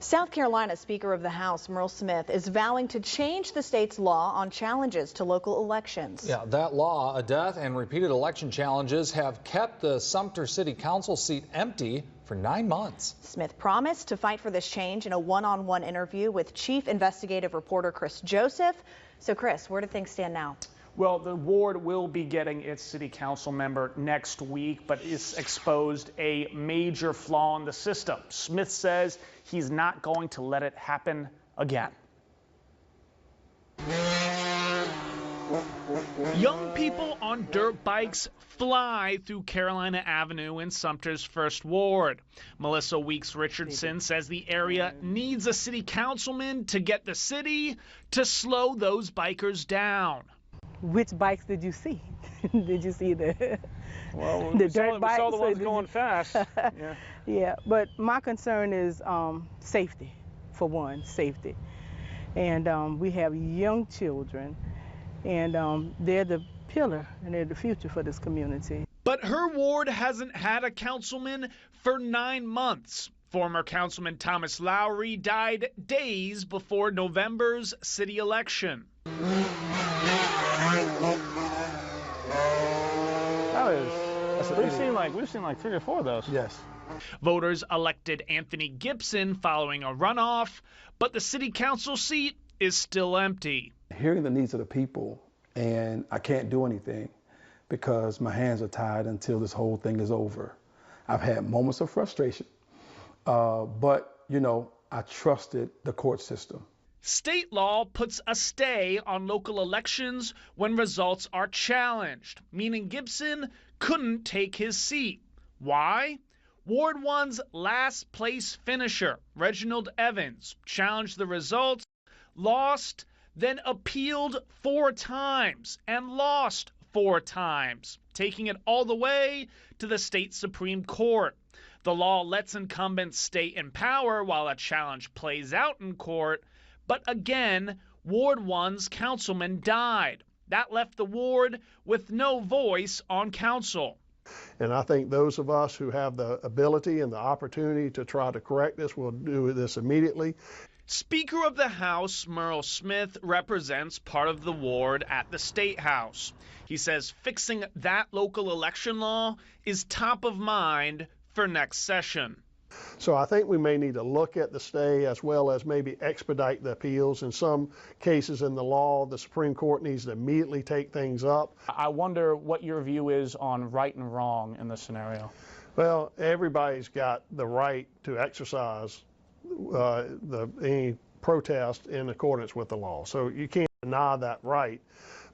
South Carolina Speaker of the House, Merle Smith, is vowing to change the state's law on challenges to local elections. Yeah, that law, a death and repeated election challenges have kept the Sumter City Council seat empty for 9 months. Smith promised to fight for this change in a one-on-one interview with Chief Investigative reporter Chris Joseph. So Chris, where do things stand now? Well, the ward will be getting its city council member next week, but it's exposed a major flaw in the system. Smith says he's not going to let it happen again. Young people on dirt bikes fly through Carolina Avenue in Sumter's first ward. Melissa Weeks Richardson says the area needs a city councilman to get the city to slow those bikers down. Which bikes did you see? Did you see the dirt bikes? We saw the ones going fast. Yeah. Yeah, but my concern is safety, for one, safety. And we have young children, and they're the pillar and they're the future for this community. But her ward hasn't had a councilman for 9 months. Former Councilman Thomas Lowry died days before November's city election. We've seen like 3 or 4 of those. Yes. Voters elected Anthony Gibson following a runoff, but the city council seat is still empty. Hearing the needs of the people, and I can't do anything because my hands are tied until this whole thing is over. I've had moments of frustration, but you know, I trusted the court system. State law puts a stay on local elections when results are challenged, meaning Gibson couldn't take his seat. Why? Ward 1's last place finisher, Reginald Evans, challenged the results, lost, then appealed 4 times and lost 4 times, taking it all the way to the state Supreme Court. The law lets incumbents stay in power while a challenge plays out in court. But again, Ward 1's councilman died. That left the ward with no voice on council. And I think those of us who have the ability and the opportunity to try to correct this will do this immediately. Speaker of the House, Merle Smith, represents part of the ward at the State House. He says fixing that local election law is top of mind for next session. So I think we may need to look at the stay as well as maybe expedite the appeals. In some cases in the law, the Supreme Court needs to immediately take things up. I wonder what your view is on right and wrong in this scenario. Well, everybody's got the right to exercise any protest in accordance with the law. So you can't deny that right,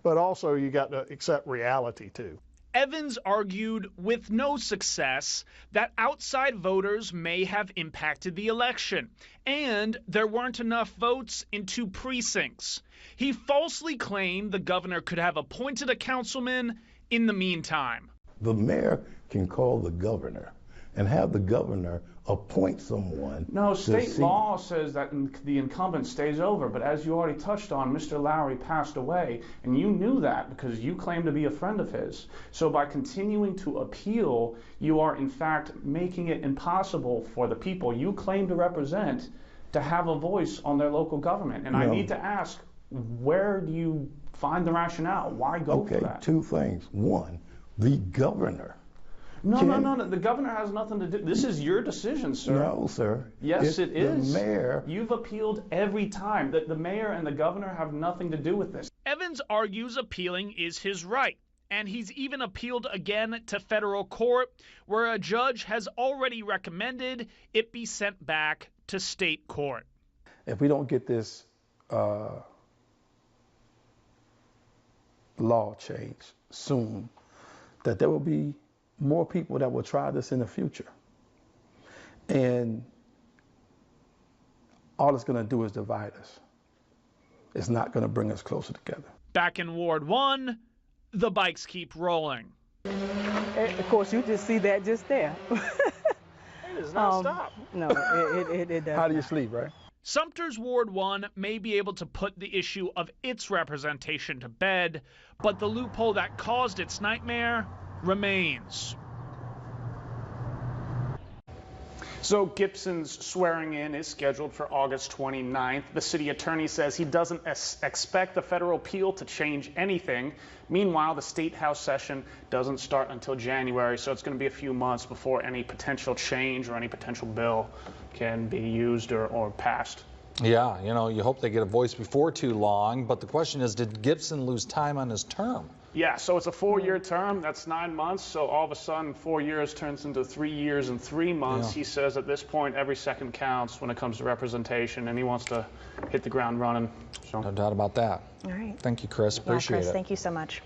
but also you got to accept reality too. Evans argued with no success that outside voters may have impacted the election, and there weren't enough votes in 2 precincts. He falsely claimed the governor could have appointed a councilman in the meantime. The mayor can call the governor and have the governor appoint someone. No, state law says that the incumbent stays over, but as you already touched on, Mr. Lowry passed away, and you knew that because you claimed to be a friend of his. So by continuing to appeal, you are in fact making it impossible for the people you claim to represent to have a voice on their local government. And I need to ask, where do you find the rationale? Why go for that? 2 things. 1, the governor. No. The governor has nothing to do. This is your decision, sir. No, sir. Yes, it is. The mayor. You've appealed every time. The mayor and the governor have nothing to do with this. Evans argues appealing is his right, and he's even appealed again to federal court, where a judge has already recommended it be sent back to state court. If we don't get this law changed soon, that there will be more people that will try this in the future. And all it's going to do is divide us. It's not going to bring us closer together. Back in Ward 1, the bikes keep rolling. And of course, you just see that just there. It does not stop. No, it does. How do you sleep, right? Sumter's Ward 1 may be able to put the issue of its representation to bed, but the loophole that caused its nightmare remains. So Gibson's swearing in is scheduled for August 29th. The city attorney says he doesn't expect the federal appeal to change anything. Meanwhile, the state house session doesn't start until January, so it's going to be a few months before any potential change or any potential bill can be used or passed. Yeah, you know, you hope they get a voice before too long, but the question is, did Gibson lose time on his term? Yeah, so it's a 4-year term. That's 9 months. So all of a sudden, 4 years turns into 3 years and 3 months. Yeah. He says at this point, every second counts when it comes to representation, and he wants to hit the ground running. So. No doubt about that. All right. Thank you, Chris. Appreciate Chris, it. thank you so much.